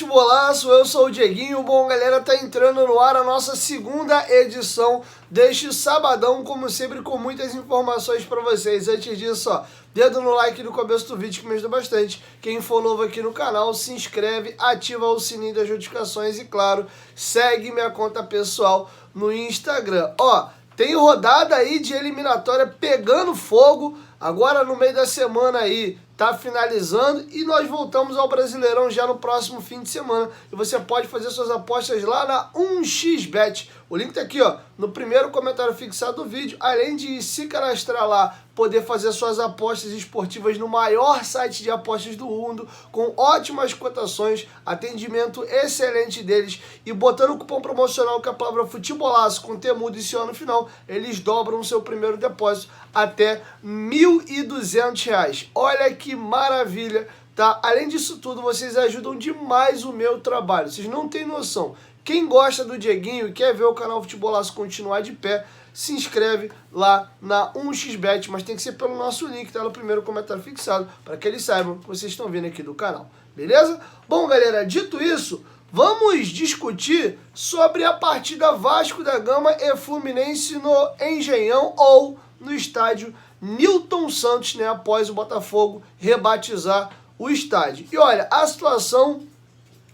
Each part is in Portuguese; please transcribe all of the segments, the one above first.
Futebolaço, eu sou o Dieguinho. Bom, galera, tá entrando no ar a nossa segunda edição deste sabadão, como sempre, com muitas informações para vocês. Antes disso, ó, dedo no like no começo do vídeo que me ajuda bastante. Quem for novo aqui no canal, se inscreve, ativa o sininho das notificações e, claro, segue minha conta pessoal no Instagram. Ó, tem rodada aí de eliminatória pegando fogo. Agora no meio da semana aí tá finalizando e nós voltamos ao Brasileirão já no próximo fim de semana. E você pode fazer suas apostas lá na 1xBet. O link tá aqui, ó, no primeiro comentário fixado do vídeo. Além de se cadastrar lá, poder fazer suas apostas esportivas no maior site de apostas do mundo, com ótimas cotações, atendimento excelente deles, e botando o cupom promocional que é a palavra Futebolaço com temudo e no final, eles dobram o seu primeiro depósito até R$ 1.200. Olha que maravilha, tá? Além disso tudo, vocês ajudam demais o meu trabalho. Vocês não têm noção. Quem gosta do Dieguinho e quer ver o canal Futebolaço continuar de pé, se inscreve lá na 1xBet, mas tem que ser pelo nosso link, tá no primeiro comentário fixado, para que eles saibam que vocês estão vindo aqui do canal, beleza? Bom, galera, dito isso, vamos discutir sobre a partida Vasco da Gama e Fluminense no Engenhão ou no estádio Newton Santos, né, após o Botafogo rebatizar o estádio. E olha, a situação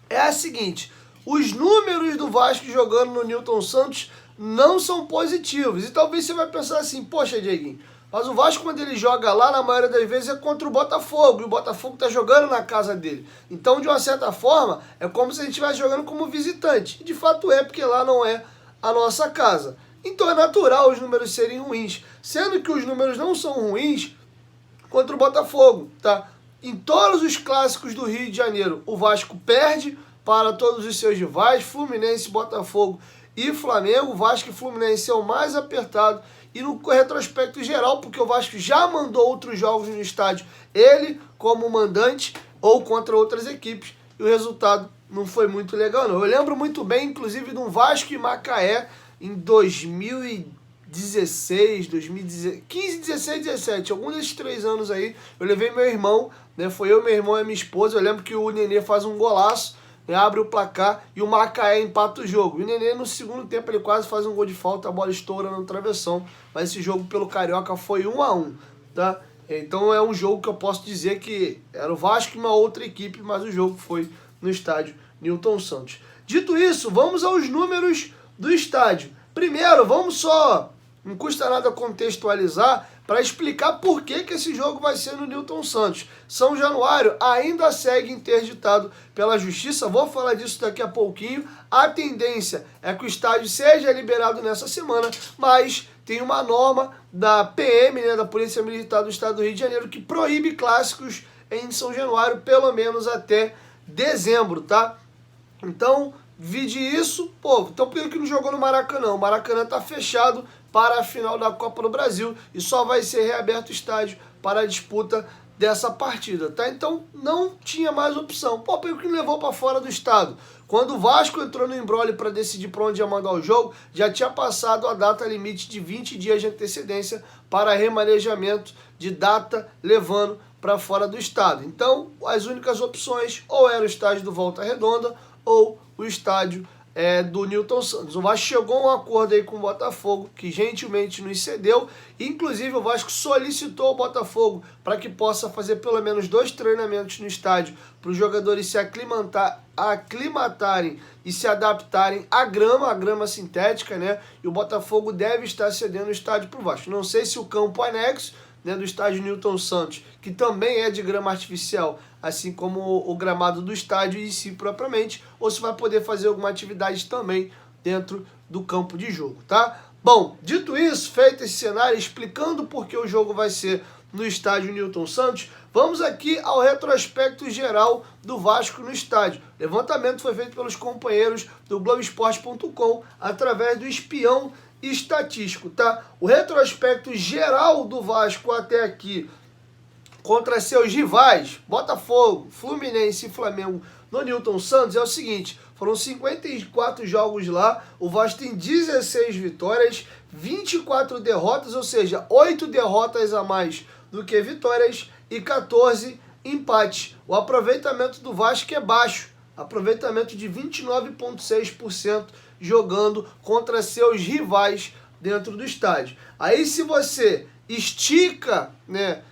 é a seguinte: os números do Vasco jogando no Newton Santos não são positivos. E talvez você vai pensar assim, poxa, Dieguinho, mas o Vasco, quando ele joga lá, na maioria das vezes é contra o Botafogo, e o Botafogo tá jogando na casa dele. Então, de uma certa forma, é como se a gente estivesse jogando como visitante. E de fato é, porque lá não é a nossa casa. Então é natural os números serem ruins, sendo que os números não são ruins contra o Botafogo, tá? Em todos os clássicos do Rio de Janeiro, o Vasco perde para todos os seus rivais, Fluminense, Botafogo e Flamengo. O Vasco e Fluminense é o mais apertado, e no retrospecto geral, porque o Vasco já mandou outros jogos no estádio, ele como mandante ou contra outras equipes, e o resultado não foi muito legal, não. Eu lembro muito bem, inclusive, de um Vasco e Macaé em 2016, 2015, 16, 17, algum desses 3 anos aí. Eu levei meu irmão, né? Foi eu, meu irmão e minha esposa. Eu lembro que o Nenê faz um golaço, né? Abre o placar e o Macaé empata o jogo. E o Nenê, no segundo tempo, ele quase faz um gol de falta, a bola estoura no travessão. Mas esse jogo pelo Carioca foi 1-1, tá? Então é um jogo que eu posso dizer que era o Vasco e uma outra equipe, mas o jogo foi no estádio Newton Santos. Dito isso, vamos aos números do estádio. Primeiro, vamos só, não custa nada contextualizar, para explicar por que esse jogo vai ser no Newton Santos. São Januário ainda segue interditado pela Justiça, vou falar disso daqui a pouquinho. A tendência é que o estádio seja liberado nessa semana, mas tem uma norma da PM, né, da Polícia Militar do Estado do Rio de Janeiro, que proíbe clássicos em São Januário pelo menos até dezembro, tá? Então, vide isso, pô, então por que não jogou no Maracanã? O Maracanã tá fechado para a final da Copa do Brasil e só vai ser reaberto o estádio para a disputa dessa partida, tá? Então não tinha mais opção. Pô, por que não levou para fora do estado? Quando o Vasco entrou no imbróglio para decidir para onde ia mandar o jogo, já tinha passado a data limite de 20 dias de antecedência para remanejamento de data, levando para fora do estado. Então, as únicas opções ou era o estádio do Volta Redonda ou o estádio do Newton Santos. O Vasco chegou a um acordo aí com o Botafogo, que gentilmente nos cedeu. Inclusive, o Vasco solicitou ao Botafogo para que possa fazer pelo menos 2 treinamentos no estádio, para os jogadores se aclimatarem e se adaptarem à grama sintética, né? E o Botafogo deve estar cedendo o estádio para o Vasco. Não sei se o campo anexo, né, do estádio Newton Santos, que também é de grama artificial, assim como o gramado do estádio em si propriamente, ou se vai poder fazer alguma atividade também dentro do campo de jogo, tá? Bom, dito isso, feito esse cenário, explicando por que o jogo vai ser no estádio Newton Santos, vamos aqui ao retrospecto geral do Vasco no estádio. O levantamento foi feito pelos companheiros do Globoesporte.com através do espião estatístico, tá? O retrospecto geral do Vasco até aqui contra seus rivais, Botafogo, Fluminense e Flamengo no Newton Santos, é o seguinte: foram 54 jogos lá, o Vasco tem 16 vitórias, 24 derrotas, ou seja, 8 derrotas a mais do que vitórias e 14 empates. O aproveitamento do Vasco é baixo, aproveitamento de 29,6% jogando contra seus rivais dentro do estádio. Aí se você estica, né,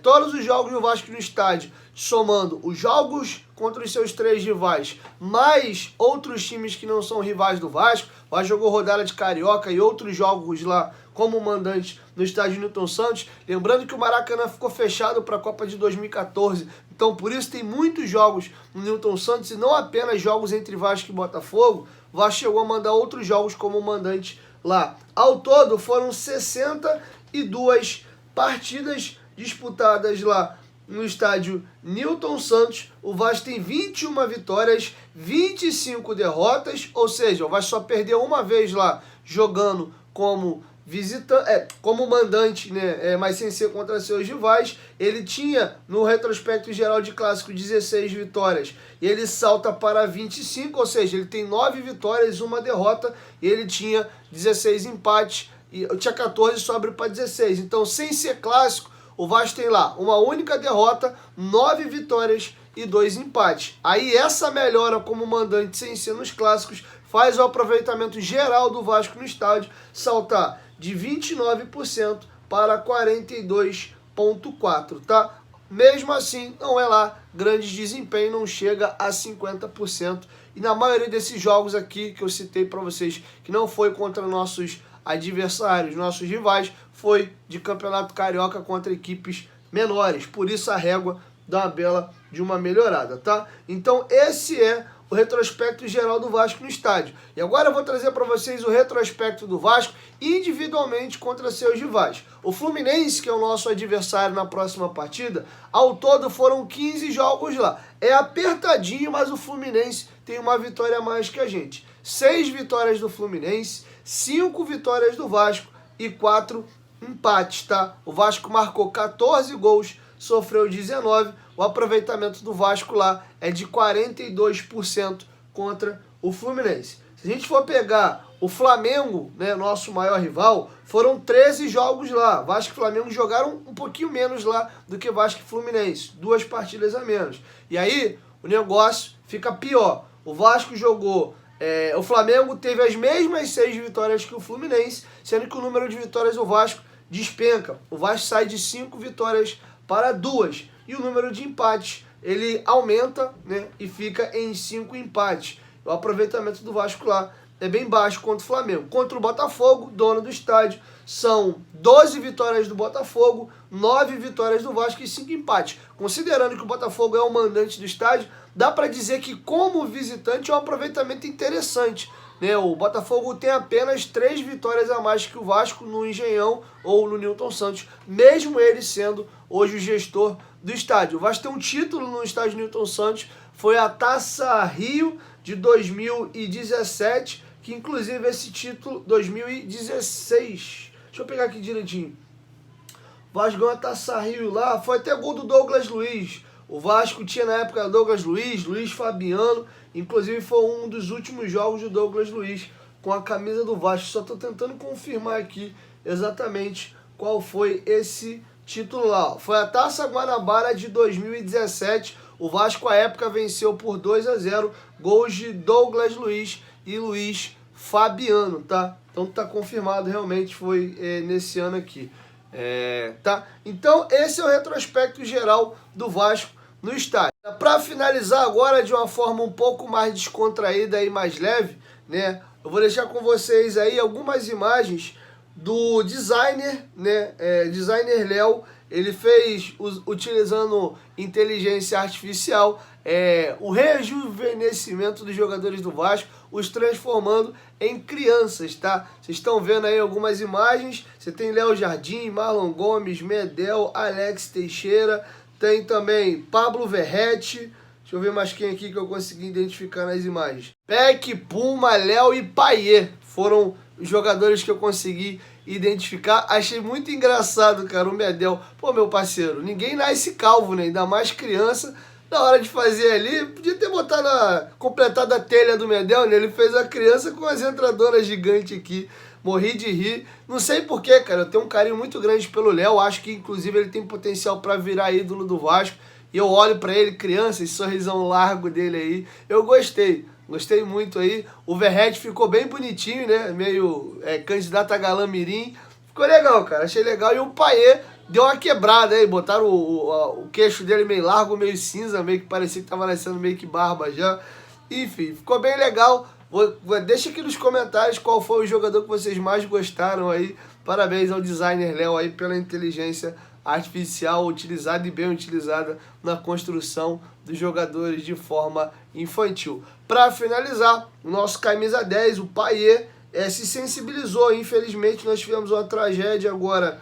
todos os jogos do Vasco no estádio, somando os jogos contra os seus 3 rivais, mais outros times que não são rivais do Vasco, o Vasco jogou rodada de Carioca e outros jogos lá como mandante no estádio Newton Santos, lembrando que o Maracanã ficou fechado para a Copa de 2014, então por isso tem muitos jogos no Newton Santos e não apenas jogos entre Vasco e Botafogo. O Vasco chegou a mandar outros jogos como mandante lá. Ao todo foram 62 partidas disputadas lá no estádio Newton Santos. O Vasco tem 21 vitórias, 25 derrotas, ou seja, o Vasco só perdeu uma vez lá jogando como como mandante, né, mas sem ser contra seus rivais. Ele tinha no retrospecto geral de clássico 16 vitórias e ele salta para 25, ou seja, ele tem 9 vitórias, 1 derrota, e ele tinha 16 empates, e eu tinha 14, sobe para 16. Então, sem ser clássico, o Vasco tem lá uma única derrota, 9 vitórias e 2 empates. Aí essa melhora como mandante sem ser nos clássicos faz o aproveitamento geral do Vasco no estádio saltar de 29% para 42,4%, tá? Mesmo assim, não é lá grande desempenho, não chega a 50%. E na maioria desses jogos aqui que eu citei para vocês, que não foi contra nossos adversários, nossos rivais, foi de Campeonato Carioca contra equipes menores. Por isso a régua dá uma bela de uma melhorada, tá? Então esse é o retrospecto geral do Vasco no estádio. E agora eu vou trazer para vocês o retrospecto do Vasco individualmente contra seus rivais. O Fluminense, que é o nosso adversário na próxima partida, ao todo foram 15 jogos lá. É apertadinho, mas o Fluminense tem uma vitória a mais que a gente. 6 vitórias do Fluminense, 5 vitórias do Vasco e 4 empates, tá? O Vasco marcou 14 gols, sofreu 19. O aproveitamento do Vasco lá é de 42% contra o Fluminense. Se a gente for pegar o Flamengo, né, nosso maior rival, foram 13 jogos lá. Vasco e Flamengo jogaram um pouquinho menos lá do que Vasco e Fluminense, 2 partidas a menos. E aí o negócio fica pior. O Vasco jogou... o Flamengo teve as mesmas 6 vitórias que o Fluminense, sendo que o número de vitórias do Vasco despenca. O Vasco sai de 5 vitórias para 2. E o número de empates, ele aumenta, né, e fica em 5 empates. O aproveitamento do Vasco lá é bem baixo contra o Flamengo. Contra o Botafogo, dono do estádio, são 12 vitórias do Botafogo, 9 vitórias do Vasco e 5 empates. Considerando que o Botafogo é o mandante do estádio, dá para dizer que como visitante é um aproveitamento interessante, né? O Botafogo tem apenas 3 vitórias a mais que o Vasco no Engenhão ou no Newton Santos, mesmo ele sendo hoje o gestor do estádio. O Vasco tem um título no estádio Newton Santos, foi a Taça Rio de 2017, que inclusive esse título, 2016, deixa eu pegar aqui direitinho, o Vasco ganhou a Taça Rio lá, foi até gol do Douglas Luiz. O Vasco tinha na época Douglas Luiz, Luiz Fabiano, inclusive foi um dos últimos jogos do Douglas Luiz com a camisa do Vasco. Só estou tentando confirmar aqui exatamente qual foi esse título lá. Foi a Taça Guanabara de 2017. O Vasco à época venceu por 2-0, gols de Douglas Luiz e Luiz Fabiano, tá? Então tá confirmado, realmente foi nesse ano aqui. Tá? Então esse é o retrospecto geral do Vasco no estádio. Para finalizar agora de uma forma um pouco mais descontraída e mais leve, né? Eu vou deixar com vocês aí algumas imagens do designer, né? Designer Léo. Ele fez, utilizando inteligência artificial, o rejuvenescimento dos jogadores do Vasco, os transformando em crianças, tá? Vocês estão vendo aí algumas imagens. Você tem Léo Jardim, Marlon Gomes, Medel, Alex Teixeira. Tem também Pablo Verrete. Deixa eu ver mais quem aqui que eu consegui identificar nas imagens. Peck, Puma, Léo e Paier foram os jogadores que eu consegui identificar. Achei muito engraçado, cara, o Medel. Pô, meu parceiro, ninguém nasce calvo, né? Ainda mais criança. Na hora de fazer ali, podia ter completado a telha do Medel, né? Ele fez a criança com as entradoras gigantes aqui. Morri de rir. Não sei porquê, cara. Eu tenho um carinho muito grande pelo Léo. Acho que, inclusive, ele tem potencial para virar ídolo do Vasco. e eu olho pra ele, criança, esse sorrisão largo dele aí, eu gostei muito aí. O Verratti ficou bem bonitinho, né, meio candidato a galã mirim, ficou legal, cara, achei legal. E o Payet deu uma quebrada aí, botaram o queixo dele meio largo, meio cinza, meio que parecia que tava nascendo meio que barba já. Enfim, ficou bem legal. Deixa aqui nos comentários qual foi o jogador que vocês mais gostaram aí. Parabéns ao designer Léo aí pela inteligência artificial utilizada e bem utilizada na construção dos jogadores de forma infantil. Para finalizar, o nosso camisa 10, o Payet, se sensibilizou. Infelizmente nós tivemos uma tragédia agora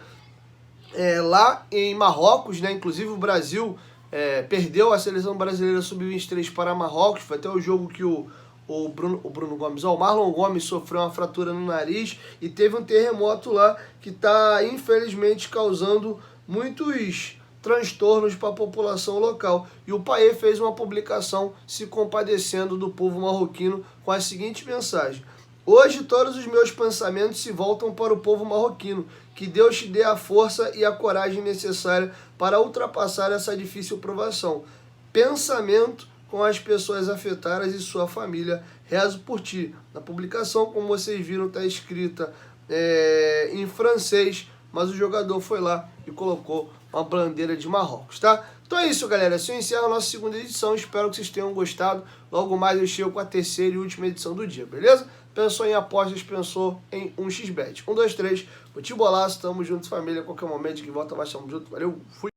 lá em Marrocos, né? Inclusive o Brasil perdeu a seleção brasileira sub-23 para Marrocos. Foi até o jogo que o Marlon Gomes sofreu uma fratura no nariz e teve um terremoto lá que está infelizmente causando muitos transtornos para a população local. E o Payet fez uma publicação se compadecendo do povo marroquino com a seguinte mensagem: hoje todos os meus pensamentos se voltam para o povo marroquino. Que Deus te dê a força e a coragem necessária para ultrapassar essa difícil provação. Pensamento com as pessoas afetadas e sua família. Rezo por ti. Na publicação, como vocês viram, está escrita em francês, mas o jogador foi lá e colocou uma bandeira de Marrocos, tá? Então é isso, galera. Assim eu encerro a nossa segunda edição. Espero que vocês tenham gostado. Logo mais eu chego com a terceira e última edição do dia, beleza? Pensou em apostas, pensou em 1xBet. 1, 2, 3, Futebolaço, tamo junto, família. A qualquer momento que volta, mais tamo junto. Valeu, fui!